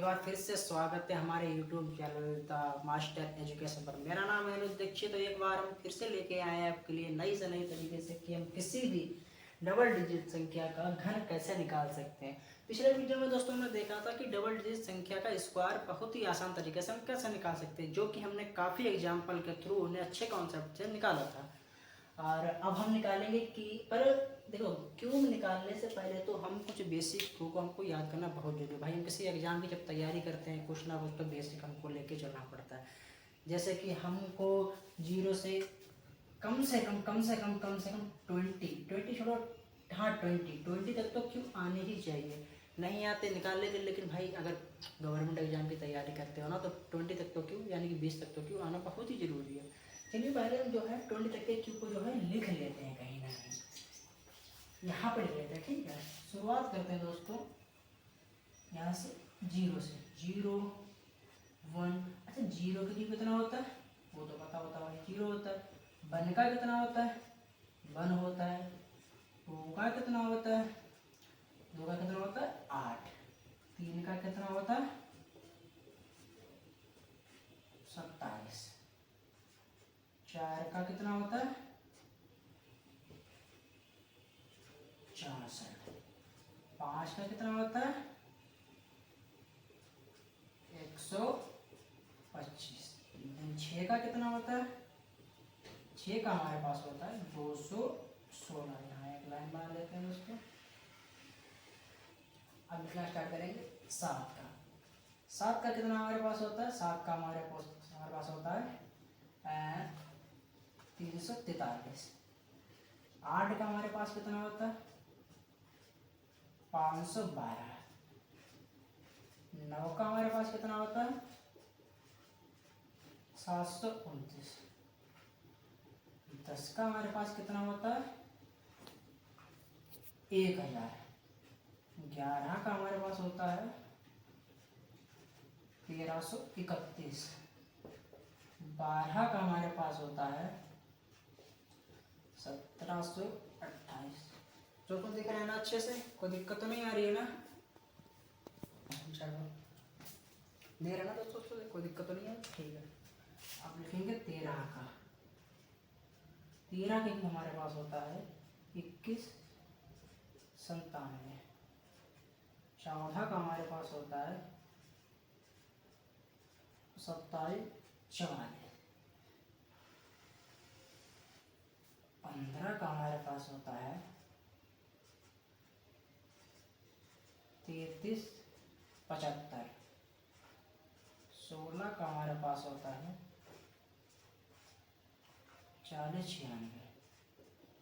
बार फिर से स्वागत है हमारे YouTube channel the master education पर। मेरा नाम है अनुज दीक्षित। तो एक बार हम फिर से लेके आए हैं आपके लिए नई से नई तरीके से कि हम किसी भी डबल डिजिट संख्या का घन कैसे निकाल सकते हैं। पिछले वीडियो में दोस्तों हमने देखा था कि डबल डिजिट संख्या का स्क्वायर बहुत ही आसान तरीके से हम कैसे निकाल सकते हैं, जो कि हमने काफ़ी एग्जाम्पल के थ्रू उन्हें अच्छे कॉन्सेप्ट से निकाला था। और अब हम निकालेंगे कि पर देखो, क्यूब निकालने से पहले तो हम कुछ बेसिक को हमको याद करना बहुत जरूरी है। भाई हम किसी एग्जाम की जब तैयारी करते हैं कुछ ना कुछ तो बेसिक हमको लेके चलना पड़ता है। जैसे कि हमको जीरो से कम से कम 20 छोड़ो, हाँ 20 तक तो क्यों आने ही चाहिए। नहीं आते निकाल लेते, लेकिन भाई अगर गवर्नमेंट एग्जाम की तैयारी करते हो ना तो 20 तक तो क्यों यानी कि 20 तक तो क्यों आना बहुत ही ज़रूरी है। चलिए पहले हम जो है 20 तक के क्यू को जो है लिख लेते हैं कहीं ना कहीं, यहाँ पर लिख लेते हैं। ठीक है, शुरुआत करते हैं दोस्तों यहाँ से, जीरो से। 0 1। अच्छा, जीरो का क्यू कितना होता है वो तो पता होता है, 0 होता है। 1 का कितना होता है 1 होता है। 2 का कितना होता है 2 का कितना होता है 8। 3 का कितना होता है 27। 4 का कितना होता है 64। 5 का कितना होता है 125। 6 का कितना होता है 6 का हमारे पास होता है 216। यहाँ एक लाइन बना लेते हैं दोस्तों। अब लिखना स्टार्ट करेंगे 7 का। 7 का कितना हमारे पास होता है 7 का हमारे पास होता है 343। 8 का हमारे पास कितना होता है 512। 9 का हमारे पास कितना होता है 729। 10 का हमारे पास कितना होता है 1000। 11 का हमारे पास होता है 1331। 12 का हमारे पास होता है 1728। जो कुछ दिख रहा है ना अच्छे से, कोई दिक्कत तो नहीं आ रही है ना? चलो दे रहा ना दोस्तों, कोई दिक्कत तो नहीं है? ठीक है। अब लिखेंगे 13 का। 13 के हमारे पास होता है 21 97। 14 का हमारे पास होता है 27 44। 15 का हमारे पास होता है 33 75। 16 का हमारे पास होता है 40 96।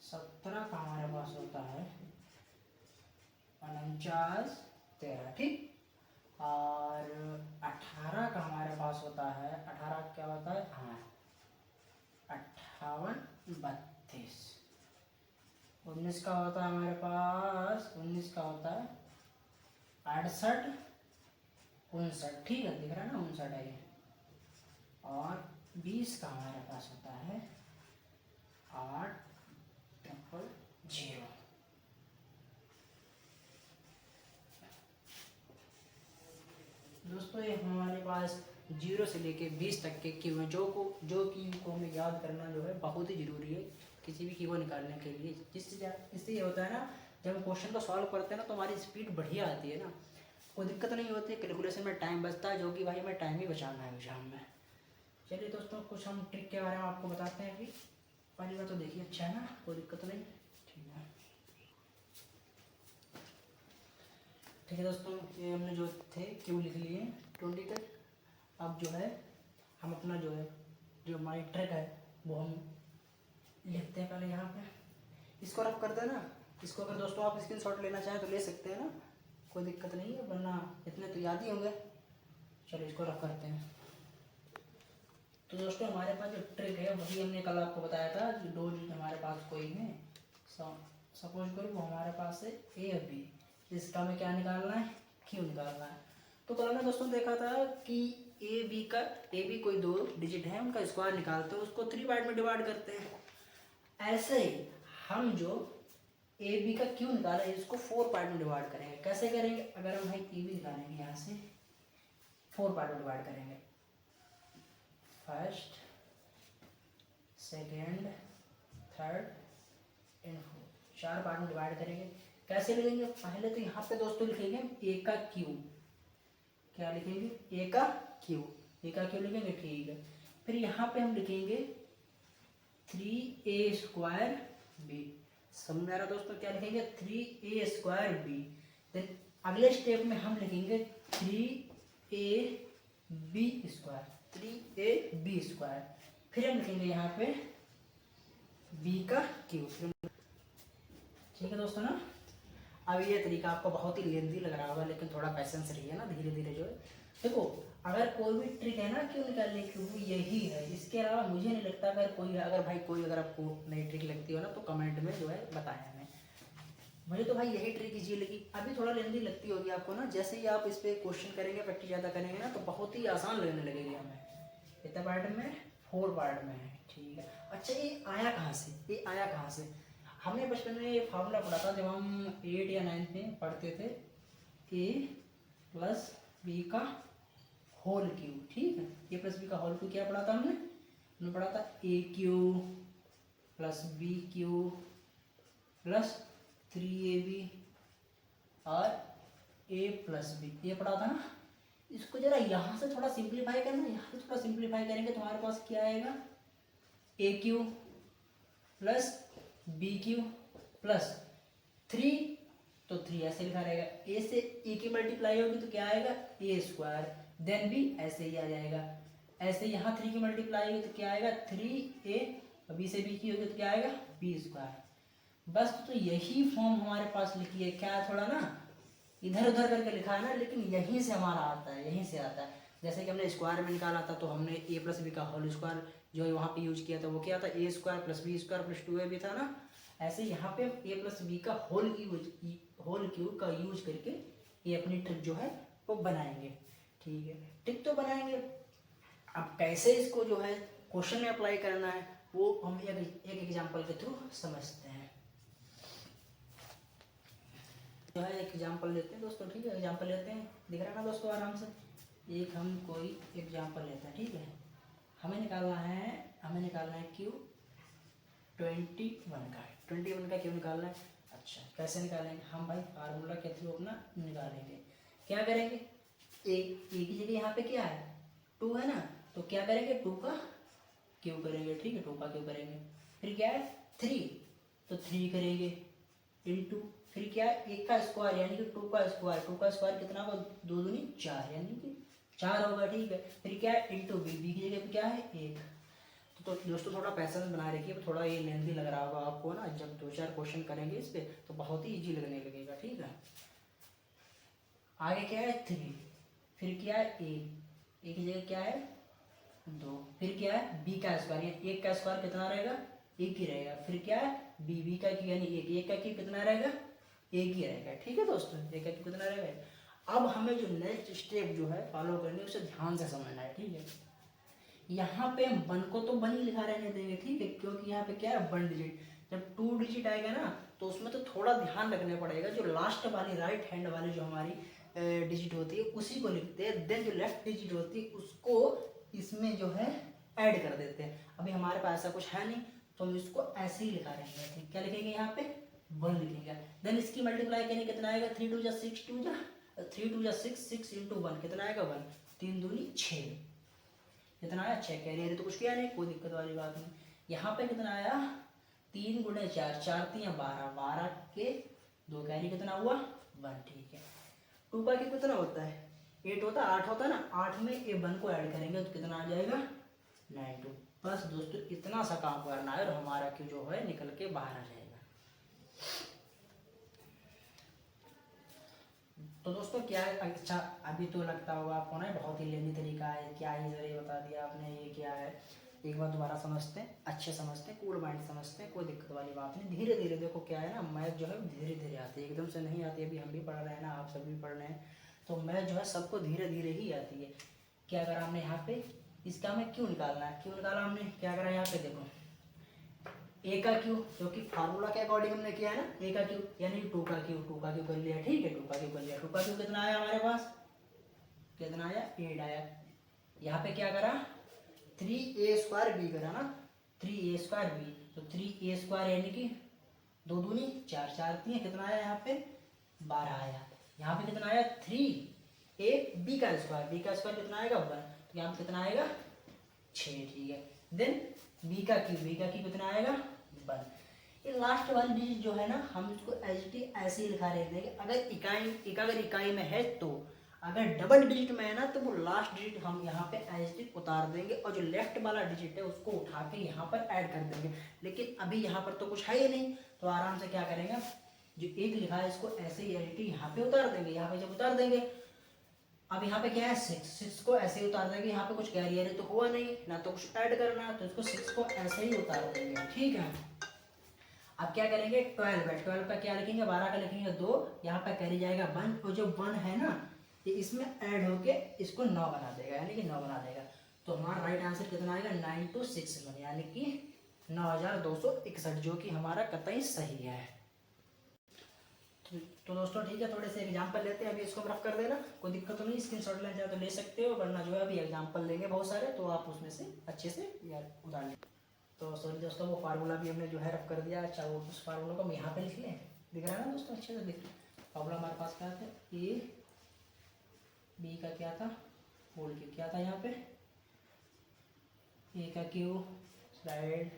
17 का हमारे पास होता है 49 13। ठीक। और 18 का हमारे पास होता है 18 क्या होता है हाँ 58 32। 19 का होता है हमारे पास 19 का होता है 68 59। ठीक है, दिख रहा है ना 59 है ये। और 20 का हमारे पास होता है 8000। दोस्तों ये हमारे पास 0 से लेके 20 तक के क्यू हैं, जो कि को हमें याद करना जो है बहुत ही ज़रूरी है किसी भी की को निकालने के लिए। इससे ये होता है ना, जब हम क्वेश्चन को सॉल्व करते हैं ना तो हमारी स्पीड बढ़िया आती है ना, कोई दिक्कत नहीं होती। कैलकुलेशन में टाइम बचता है, जो कि भाई हमें टाइम ही बचाना है एग्जाम में। चलिए दोस्तों, कुछ हम ट्रिक के बारे में आपको बताते हैं। कि पहली बार तो देखिए, अच्छा है ना, कोई दिक्कत नहीं। ठीक है, ठीक है दोस्तों, ये हमने जो थे क्यू लिख लिए 20 तक। अब जो है हम अपना जो हमारी ट्रिक है वो हम लिखते हैं पहले यहाँ पे। इसको रफ करते हैं ना, इसको अगर दोस्तों आप स्क्रीनशॉट लेना चाहें तो ले सकते हैं ना, कोई दिक्कत नहीं है, वरना इतने तो याद ही होंगे। चलो इसको रफ करते हैं। तो दोस्तों हमारे पास जो ट्रिक है वही हमने कल आपको बताया था। जो दो डिजिट हमारे पास कोई है, सपोज करो वो हमारे पास है ए और बी, इसका हमें क्या निकालना है क्यू निकालना है। तो कल हमने दोस्तों देखा था कि ए बी कोई दो डिजिट है, उनका स्क्वायर निकालते हैं, उसको 3 पार्ट में डिवाइड करते हैं। ऐसे ही हम जो ए बी का क्यू निकाला है इसको 4 पार्ट में डिवाइड करेंगे। कैसे करेंगे? अगर हम भाई ए बी निकालेंगे यहाँ से, 4 पार्ट में डिवाइड करेंगे, first, second, third and fourth, 4 part में डिवाइड करेंगे। कैसे लिखेंगे? पहले तो यहाँ पे दोस्तों लिखेंगे ए का क्यूब, क्या लिखेंगे? ए का क्यूब, ए का क्यूब लिखेंगे, ठीक है। फिर यहाँ पे हम लिखेंगे 3a² b, समझ आ रहा दोस्तों? क्या लिखेंगे? 3a² b। देन अगले स्टेप में हम लिखेंगे 3ab², 3ab²। फिर हम लिखेंगे यहाँ पे b का क्यूब, ठीक है दोस्तों ना। अब ये तरीका आपको बहुत ही लेंदी लग रहा होगा, लेकिन थोड़ा पैसेंस रहिए ना, धीरे धीरे जो है। देखो अगर कोई भी ट्रिक है ना क्यों निकालने की, वो यही है, इसके अलावा मुझे नहीं लगता। अगर भाई कोई अगर आपको नई ट्रिक लगती हो ना तो कमेंट में जो है बताएं हमें। मुझे तो भाई यही ट्रिक इजी लगी। अभी थोड़ा लेंदी लगती होगी आपको ना, जैसे ही आप इस पर क्वेश्चन करेंगे, प्रैक्टिस ज़्यादा करेंगे ना, तो बहुत ही आसान लगने लगेगी हमें। कितने पार्ट में? 4 पार्ट में है, ठीक है। अच्छा ये आया कहाँ से? ये आया कहाँ से? हमने बचपन में ये फार्मूला पढ़ा था जब हम 8 या 9 में पढ़ते थे, a+b का होल क्यूब, ठीक है। a+b का होल क्यूब क्या पढ़ा था हमने पढ़ा था a³ + b³ + 3ab और a+b, ये पढ़ा था ना। इसको जरा यहाँ से थोड़ा सिंप्लीफाई करना, यहाँ से थोड़ा सिंप्लीफाई करेंगे तो हमारे पास क्या आएगा? a³ + b³ + 3, तो 3 ऐसे लिखा रहेगा। a से a की मल्टीप्लाई होगी तो क्या आएगा? a²। देन b ऐसे ही आ जाएगा। ऐसे यहाँ 3 की मल्टीप्लाई होगी तो क्या आएगा? 3a, b से b की होगी तो क्या आएगा? b²। बस तो यही फॉर्म हमारे पास लिखी है। क्या है, थोड़ा ना इधर उधर करके लिखा है ना, लेकिन यहीं से हमारा आता है, यहीं से आता है। जैसे कि हमने स्क्वायर में निकाला था तो हमने a+b का होल स्क्वायर जो है वहाँ पे यूज किया था, वो क्या था? a² + b² + 2ab था ना। ऐसे यहाँ पे a+b का होल क्यूब का यूज करके ये अपनी ट्रिक जो है वो बनाएंगे, ठीक है। ट्रिक तो बनाएंगे, अब कैसे इसको जो है क्वेश्चन में अप्लाई करना है वो हम एक एग्जाम्पल के थ्रू समझते हैं। जो है एक एग्जाम्पल लेते हैं दोस्तों, ठीक है। एग्जाम्पल लेते हैं, दिख रहा है ना दोस्तों आराम से। एक हम कोई एग्जाम्पल लेते हैं, ठीक है। हमें निकालना है क्यूब 21 का। 21 का क्यों निकालना है? अच्छा कैसे निकालेंगे हम भाई? फार्मूला के थ्रू अपना निकालेंगे। क्या करेंगे? ए की जगह यहाँ पे क्या है? 2 है ना, तो क्या करेंगे? 2 का क्यूब करेंगे, ठीक है। 2 का क्यूब करेंगे। फिर क्या है? 3, तो 3 करेंगे इंटू, फिर क्या है? 1 का स्क्वायर यानी कि 2 का स्क्वायर। 2 का स्क्वायर कितना होगा? 2 दूनी 4 यानी कि 4 होगा, ठीक है। फिर क्या है? इंटू b, b की जगह पे क्या है? 1। तो दोस्तों थोड़ा पैसेंस बनाए रखिए, थोड़ा ये लेंथी लग रहा होगा आपको ना। जब 2-4 क्वेश्चन करेंगे इस पे तो बहुत ही इजी लगने लगेगा, ठीक है। आगे क्या है? 3, फिर क्या है? a की जगह क्या है? 2, फिर क्या है? b का स्क्वायर, ये 1 का स्क्वायर कितना रहेगा? 1 ही रहेगा। फिर क्या है? b का क्यूब यानी 1 का क्यूब कितना रहेगा? 1 ही रहेगा, ठीक है दोस्तों। 1 का क्यूब कितना रहेगा? अब हमें जो नेक्स्ट स्टेप जो है फॉलो करनी है उसे ध्यान से समझना है, ठीक है। यहाँ पे हम 1 को तो 1 ही लिखा रहने देंगे, ठीक है, क्योंकि यहाँ पे क्या है? 1 डिजिट। जब 2 डिजिट आएगा ना तो उसमें तो थोड़ा ध्यान रखना पड़ेगा। जो लास्ट वाली राइट हैंड वाली जो हमारी डिजिट होती है उसी को लिखते हैं। देन जो लेफ्ट डिजिट होती है उसको इसमें जो है ऐड कर देते हैं। अभी हमारे पास ऐसा कुछ है नहीं तो हम इसको ऐसे ही लिखा रहेंगे, ठीक। क्या लिखेंगे? यहाँ पे 1 लिखेंगे। देन इसकी मल्टीप्लाई करेंगे, कितना आएगा? 3 2 जा 6, 6 × 1 कितना आएगा? 1। 3 दूनी 6, कितना आया? 6। कैरियर तो कुछ किया नहीं, कोई दिक्कत वाली बात नहीं। यहाँ पे कितना आया? 3 × 4, 4 3 12, 12 के 2 कैरी कितना हुआ? 1, ठीक है। 2 का क्यूब कितना होता है? 8 होता है, 8 होता है ना। 8 में ये 1 को ऐड करेंगे तो कितना आ जाएगा? 92। बस दोस्तों इतना सा काम करना है और हमारा क्यू जो है निकल के बाहर आ जाएगा। तो दोस्तों क्या है? अच्छा अभी तो लगता होगा आपको ना बहुत ही लेनी तरीका है, क्या ही जरिए बता दिया आपने, ये क्या है। एक बार दोबारा समझते हैं, अच्छे समझते हैं, कूल माइंड समझते हैं, कोई दिक्कत वाली बात नहीं। धीरे धीरे देखो क्या है ना, मैथ जो है धीरे धीरे आती है, एकदम से नहीं आती। अभी हम भी पढ़ रहे हैं ना, आप सब भी पढ़ रहे हैं, तो मैथ जो है सबको धीरे धीरे ही आती है। क्या करा हमने यहाँ पे? इसका हमें क्यों निकालना है? क्यों निकाला हमने? क्या करा यहाँ पे? देखो a का क्यूब, जो कि फार्मूला के अकॉर्डिंग हमने किया है ना, a का क्यूब यानी 2 का क्यूब। 2 का क्यूब कर लिया, ठीक है। 2 का क्यूब कर लिया। 2 का क्यूब कितना आया हमारे पास? कितना आया 8 आया। यहाँ पे क्या करा 3a² b करा ना 3a² b, तो 3a² यानी कि 2 दूनी 4, 4 3 कितना आया यहाँ पे 12 आया। यहाँ पे कितना आया 3ab का स्क्वायर, b का स्क्वायर कितना आएगा 1, तो यहाँ पे कितना आएगा 6, ठीक है। देन b का क्यूब कितना आएगा 1। ये लास्ट वाली डिजिट जो है ना हम इसको ऐसे ही लिखा रहे थे, अगर इकाई में है तो, अगर डबल डिजिट में है ना तो वो लास्ट डिजिट हम यहाँ पे ऐसे उतार देंगे और जो लेफ्ट वाला डिजिट है उसको उठा के यहाँ पर ऐड कर देंगे। लेकिन अभी यहाँ पर तो कुछ है ही नहीं, तो आराम से क्या करेंगे, जो 1 लिखा है इसको ऐसे ही एडिट यहाँ पे उतार देंगे। यहाँ पे जब उतार देंगे, अब यहाँ पे क्या है 6 को ऐसे ही उतार देंगे। यहाँ पे कुछ कैरियर तो हुआ नहीं ना, तो कुछ ऐड करना, तो इसको 6 को ऐसे ही उतार देंगे, ठीक है। अब क्या करेंगे 12 है, 12 का क्या लिखेंगे 12 का लिखेंगे 2, यहाँ पे कैरी जाएगा 1, और जो 1 है ना ये इसमें ऐड होके इसको 9 बना देगा, यानी कि 9 बना देगा। तो हमारा राइट आंसर कितना आएगा 926, यानी कि 9261, जो कि हमारा कतई सही है। तो दोस्तों ठीक है, थोड़े से एग्जाम्पल लेते हैं, अभी इसको रफ कर देना, कोई दिक्कत तो नहीं, स्क्रीनशॉट लेना चाहे तो ले सकते हो, वरना जो है अभी एग्जाम्पल लेंगे बहुत सारे, तो आप उसमें से अच्छे से यार उतार लें। तो सॉरी दोस्तों, वो फार्मूला भी हमने जो है रफ कर दिया। अच्छा वो उस फार्मूला को हम यहाँ पे लिख लें, दिख रहा है ना दोस्तों, अच्छे से दिख। फार्मूला हमारे पास क्या था, ए बी का क्या था होल क्यूब, क्या था यहाँ पे ए का क्यूब स्लाइड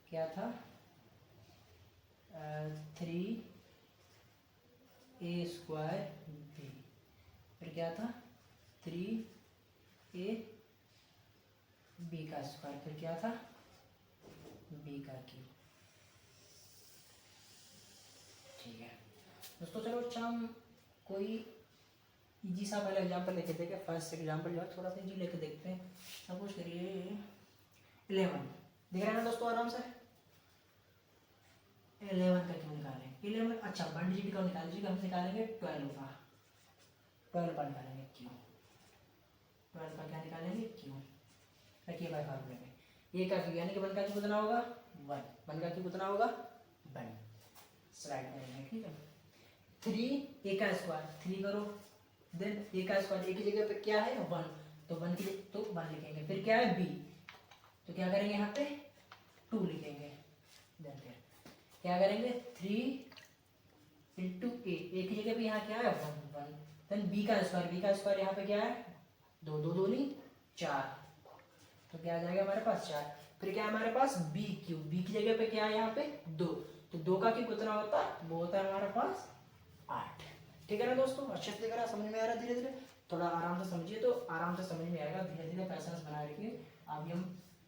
क्या था 3a² b, फिर क्या था 3a b का स्क्वायर, फिर क्या था b का क्यूब, ठीक है दोस्तों। चलो अच्छा हम कोई इजी सा पहले एग्जांपल लेके देखें। फर्स्ट एग्जांपल जो है थोड़ा सा इजी लेके देखते हैं। सपोज करिए 11, देख रहे हैं ना दोस्तों आराम से, 11 का क्यों निकालें 11, अच्छा 1 डिजिट का निकाल लीजिए, हम निकालेंगे 12 का, 12 का निकालेंगे क्यों, 12 का क्या निकालेंगे क्यों, रखिए भाई फार्मूले में ए का क्यों, यानी कि 1 का क्यों कितना होगा 1, 1 का क्यों कितना होगा 1, स्लाइड करेंगे, ठीक है। 3 a का स्क्वायर 3 करो, देन a का स्क्वायर, a की जगह पे क्या है 1, तो 1 की तो 1 लिखेंगे, फिर क्या है b, तो क्या करेंगे यहाँ पे 2 लिखेंगे, देन फिर क्या करेंगे 3 इंटू a की जगह पे यहाँ क्या है 1, देन b का स्क्वायर यहाँ पे क्या है 2, 2 दूनी 4, तो क्या आ जाएगा हमारे पास 4, फिर क्या है हमारे पास b क्यूब, b की जगह पे क्या है यहाँ पे 2, तो 2 का क्यूब कितना होता है वो होता है हमारे पास 8, ठीक है ना दोस्तों। अच्छे से दिख रहा है, समझ में आ रहा है, धीरे धीरे थोड़ा आराम से समझिए तो आराम से समझ में आएगा, धीरे धीरे पैसेंस बनाए रखिए। अभी हम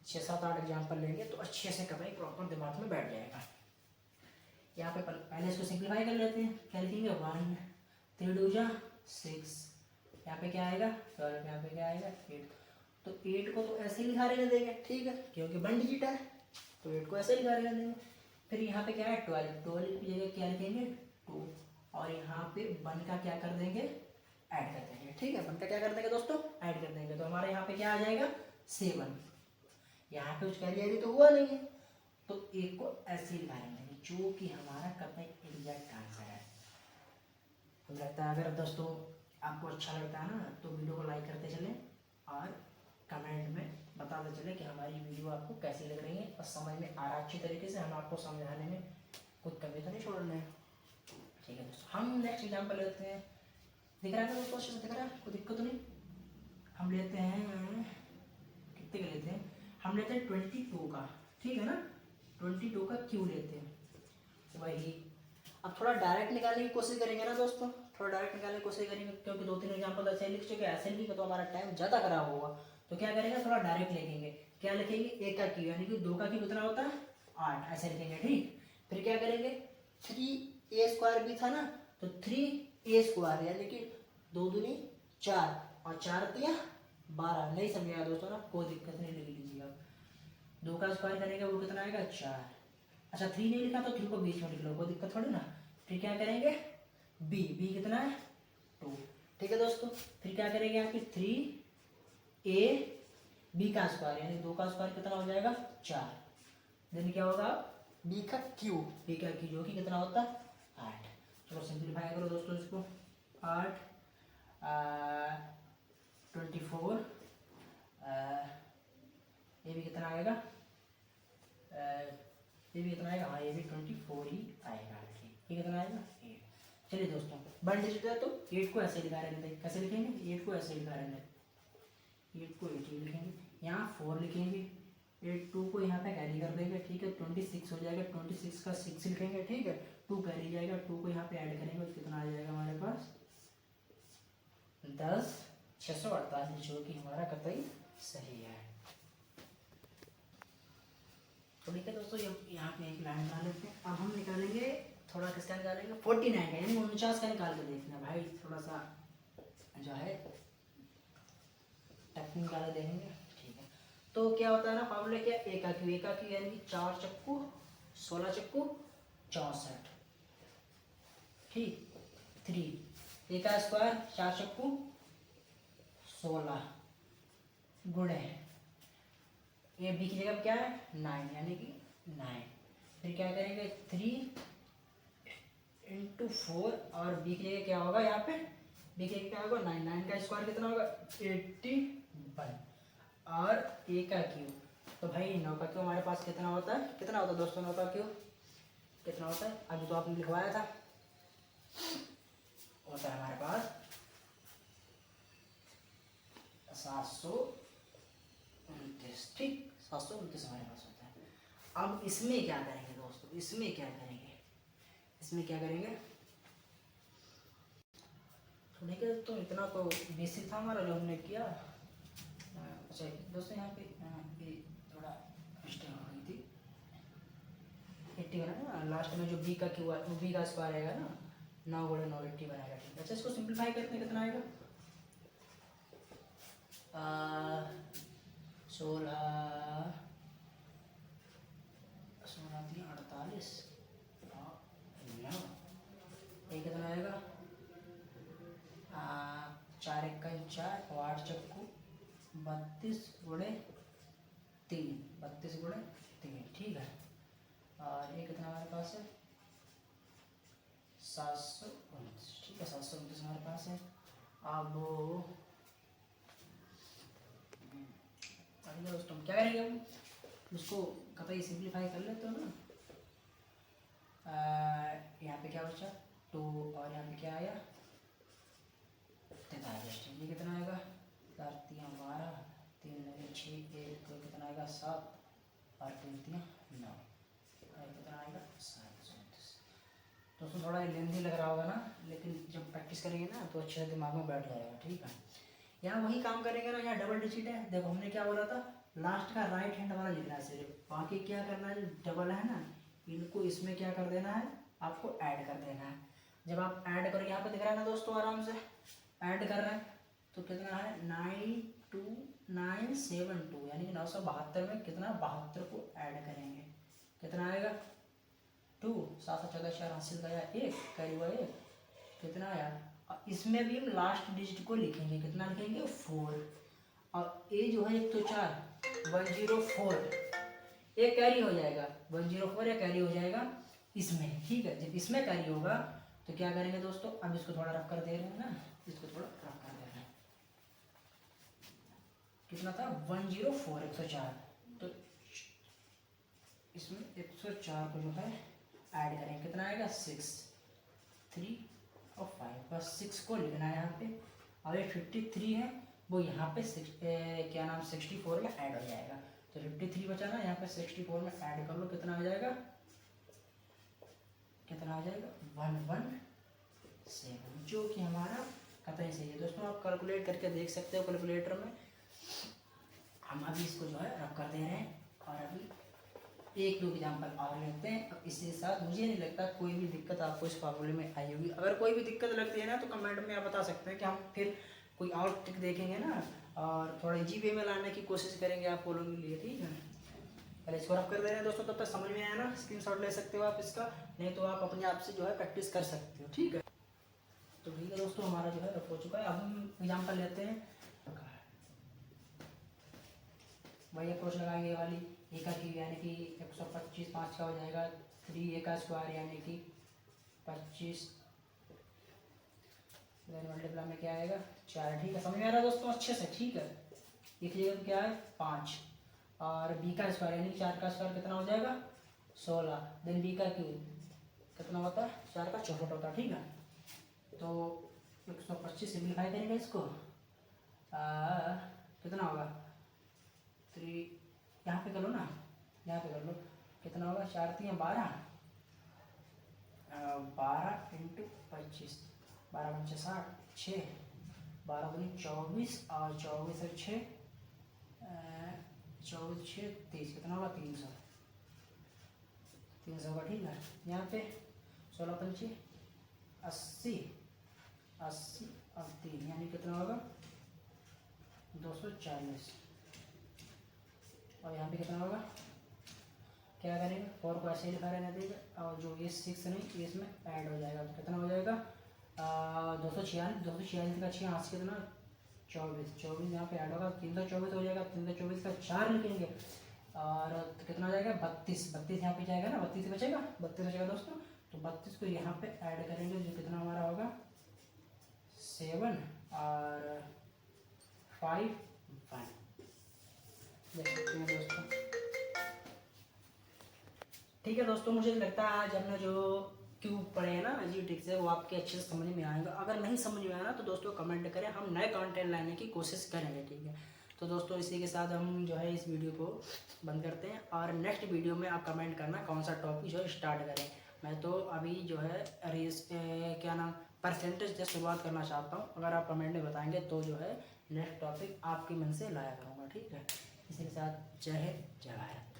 6 7 8 एग्जाम्पल लेंगे तो अच्छे से करेंगे, प्रॉपर दिमाग में बैठ जाएगा। यहाँ पे पहले इसको सिंप्लीफाई कर लेते हैं, क्या लिखेंगे 1 3 2 6, यहाँ पे क्या आएगा 12, यहाँ पे क्या आएगा 8, तो 8 को तो ऐसे ही लिखा रहने देंगे, ठीक है, क्योंकि 1 डिजिट है तो 8 को ऐसे लिखा रहने देंगे। फिर यहाँ पे क्या है 12 की जगह क्या लिखेंगे 2, और यहाँ पे 1 का क्या कर देंगे ऐड कर देंगे, ठीक है, 1 का क्या कर देंगे दोस्तों ऐड कर देंगे, तो हमारे यहाँ पे क्या आ जाएगा 7, यहाँ पे कुछ कैरियर तो हुआ नहीं है, तो 1 को ऐसे लिखा देंगे, जो कि हमारा कतई एग्जैक्ट आंसर है। तो लगता है अगर दोस्तों आपको अच्छा लगता है ना तो वीडियो को लाइक करते चलें और कमेंट में बताते चले कि हमारी वीडियो आपको कैसी लग रही है और समझ में आ रहा है अच्छी तरीके से, हम आपको समझाने में कोई कमी तो नहीं छोड़ रहे हैं, ठीक है दोस्तों। हम नेक्स्ट एग्जाम्पल लेते हैं, दिख रहा है दोस्तों अच्छे से दिख रहा है, कोई दिक्कत तो नहीं। हम लेते हैं कितने का लेते हैं, हम लेते हैं 22 का, ठीक है ना, 22 का क्यों लेते हैं वही। अब थोड़ा डायरेक्ट निकालने की कोशिश करेंगे ना दोस्तों, थोड़ा डायरेक्ट निकालने की कोशिश करेंगे, क्योंकि 2-3 एग्जाम्पल ऐसे लिख चुके हैं, ऐसे लिखेंगे तो हमारा टाइम ज़्यादा खराब होगा, तो क्या करेंगे थोड़ा डायरेक्ट लिखेंगे। क्या लिखेंगे 1 का क्यू, यानी कि 2 का क्यू कितना होता है 8, ऐसे लिखेंगे, ठीक। फिर क्या करेंगे 3a² भी था ना, तो 3a² यानी कि 2 दूनी 4 और 4 तिया 12, नहीं समझेगा दोस्तों ना, कोई दिक्कत नहीं, लिख लीजिए आप। 2 का स्क्वायर करेंगे वो कितना आएगा 4, अच्छा 3 नहीं लिखा तो 3 को बीच में लिख लो, कोई दिक्कत थोड़ी ना। फिर क्या करेंगे b कितना है 2, ठीक है दोस्तों। फिर क्या करेंगे आपकी 3ab का स्क्वायर, यानी 2 का स्क्वायर कितना हो जाएगा 4, देन क्या होगा b का क्यूब, जो कि कितना होता है 8। चलो सिंप्लीफाई करो दोस्तों इसको, 8 डबल डिजिट है तो 8 को ऐसे लिखा रहेंगे, कैसे लिखेंगे 8 को ऐसे लिखा रहेंगे, 8 को 8 लिखेंगे, यहाँ 4 लिखेंगे, 8 2 को यहाँ पे कैरी कर देंगे, ठीक है 26 हो जाएगा, 26 का 6 लिखेंगे, ठीक है 2 कैरी जाएगा, 2 को यहाँ पे ऐड करेंगे तो कितना आ जाएगा हमारे पास 10 648, जो कि हमारा कतई सही है। तो ठीक है दोस्तों, यहाँ पे एक लाइन बना लेते हैं। अब हम निकालेंगे थोड़ा किसका निकालेंगे 49 का, यानी 49 का निकाल के देखना भाई, थोड़ा सा जो है टेक्निक निकाल देखेंगे, ठीक है। तो क्या होता है ना फॉर्मूला क्या, एक का क्यू यानी कि 4 चक्कू 16 चक्कू 64, ठीक 3 ए का स्क्वायर 4 चक्कू 16 गुणे ये बी की जगह क्या है 9 यानी कि 9, फिर क्या करेंगे 3 इंटू 4 और बी की जगह क्या होगा यहाँ पे, बी की जगह क्या होगा 9, 9 का स्क्वायर कितना होगा 81 और ए का क्यूब, तो भाई 9 का क्यूब हमारे पास कितना होता है, कितना होता है दोस्तों 9 का क्यूब कितना होता है, अभी तो आपने लिखवाया था, होता है हमारे पास 729, ठीक 729 हमारे पास होता है। अब इसमें क्या करेंगे दोस्तों, इसमें क्या करेंगे तो नहीं कहते तो इतना तो बेसिक था हमारा जो हमने किया। अच्छा दोस्तों यहाँ पे थोड़ा मिस्टेक हो गई थी, 80 बना ना लास्ट में, जो बी का क्यू है वो बी का स्क्वायर आएगा ना 9 गुणे 9 80 बनाएगा, ठीक है। अच्छा इसको सिंप्लीफाई करते हैं कितना आएगा 16 48 ये कितना आएगा 4 1 4 8 चक्कू 32 गुणे 3, ठीक है। और ये कितना हमारे पास है 729, ठीक है 729 हमारे पास है। अब दोस्तों क्या करेंगे हम उसको कतई सिंप्लीफाई कर लेते हो ना, यहाँ पे क्या बचा 2 और यहाँ पे क्या आया 43, ये कितना आएगा 4 3 12 3 6 1 कितना आएगा 7 और 3 9 कितना आएगा 729। दोस्तों थोड़ा लेंथी लग रहा होगा ना, लेकिन जब प्रैक्टिस करेंगे ना तो अच्छे से दिमाग में बैठ जाएगा, ठीक है। यहाँ वही काम करेंगे ना, यहाँ डबल डिजिट है, देखो हमने क्या बोला था लास्ट का राइट हैंड वाला लिखना है सिर्फ, बाकी क्या करना है जो डबल है ना इनको इसमें क्या कर देना है आपको ऐड कर देना है। जब आप ऐड करोगे यहाँ पे दिख रहा है ना दोस्तों आराम से ऐड कर रहे हैं तो कितना है 92972, यानी कि 972 में कितना 72 को ऐड करेंगे कितना आएगा 2 7 14 4 हासिल का 1 करीब 1 कितना आया। इसमें भी हम लास्ट डिजिट को लिखेंगे, कितना लिखेंगे 4, और ए जो है एक तो 4 104 ये कैरी हो जाएगा 104 या कैरी हो जाएगा इसमें, ठीक है। जब इसमें कैरी होगा तो क्या करेंगे दोस्तों, अब इसको थोड़ा रफ कर दे रहे हैं ना, इसको थोड़ा रफ कर दे रहे हैं, कितना था 104 104, तो इसमें 104 को जो है ऐड करेंगे कितना आएगा 6 3 और 5, बस 6 को लिखना है यहाँ पे, और ये 53 है वो यहाँ पे क्या नाम 64 में ऐड हो जाएगा, तो 53 बचा ना यहाँ पे 64 में ऐड कर लो कितना आ जाएगा 117, जो कि हमारा कतई सही है। दोस्तों आप कैलकुलेट करके देख सकते हो कैलकुलेटर में, हम अभी इसको जो है रख कर दे रहे हैं और अभी 1 2 एग्जाम्पल और लेते हैं। अब इसके साथ मुझे नहीं लगता कोई भी दिक्कत आपको इस फॉर्मूले में आई होगी, अगर कोई भी दिक्कत लगती है ना तो कमेंट में आप बता सकते हैं कि हम फिर कोई और ट्रिक देखेंगे ना और थोड़ा इजी वे में लाने की कोशिश करेंगे आप लोगों के लिए, ठीक है। पहले इसको रफ कर दे रहे हैं दोस्तों, तब तक समझ में आया ना स्क्रीनशॉट ले सकते हो आप इसका, नहीं तो आप अपने आप से जो है प्रैक्टिस कर सकते हो, ठीक है। तो ठीक है दोस्तों हमारा जो है रफ हो चुका है, अब हम एग्जाम्पल लेते हैं। वही अप्रोच लगाएंगे वाली ए का क्यूब यानी कि 125 5 का हो जाएगा 3 ए का स्क्वायर यानी कि 25 मल्टीप्लाई में क्या आएगा 4, ठीक है। समझ में आ रहा है दोस्तों अच्छे से, ठीक है। एक जगह क्या है 5 और बी का स्क्वायर यानी 4 का स्क्वायर कितना हो जाएगा 16, देन बी का क्यूब कितना होता है 4 का 64 होता है, ठीक है। तो 125 सिंप्लीफाई करेंगे इसको, कितना होगा 3, यहाँ पे कर लो ना, यहाँ पे कर लो, कितना होगा 4 3 12, 12 इंटू 25, 12 5 60, 6, 12 दूनी 24 और 24 और 6, 24 6 30, कितना होगा 300, 300 का, ठीक है। यहाँ पे 16 पंचे 80, 80 और 3 यानी कितना होगा 240, और यहाँ पे कितना होगा, क्या करेंगे 4 को ऐसे लिखा रहने देगा, और जो ये 6 नहीं ये इसमें ऐड हो जाएगा, तो कितना हो जाएगा 246, 246 का 6 कितना 24, 24 यहाँ पे ऐड होगा 324 हो जाएगा, 324 का 4 लिखेंगे, और तो कितना हो जाएगा 32, 32 यहाँ पे जाएगा ना, 32 बचेगा, 32 बचेगा दोस्तों, तो 32 को यहाँ पे ऐड करेंगे, जो कितना हमारा होगा 7 और 5 1, देख सकते हैं दोस्तों। ठीक है दोस्तों, मुझे लगता है आज हमने जो क्यूब पढ़े हैं ना जी ट्रिक से, वो आपके अच्छे से समझ में आएगा। अगर नहीं समझ में आया ना तो दोस्तों कमेंट करें, हम नए कंटेंट लाने की कोशिश करेंगे, ठीक है। तो दोस्तों इसी के साथ हम जो है इस वीडियो को बंद करते हैं, और नेक्स्ट वीडियो में आप कमेंट करना कौन सा टॉपिक जो है स्टार्ट करें। मैं तो अभी जो है क्या नाम परसेंटेज से शुरुआत करना चाहता हूँ, अगर आप कमेंट में बताएंगे तो जो है नेक्स्ट टॉपिक आपके मन से लाया करूँगा, ठीक है। इसी के साथ जय हिंद जय भारत।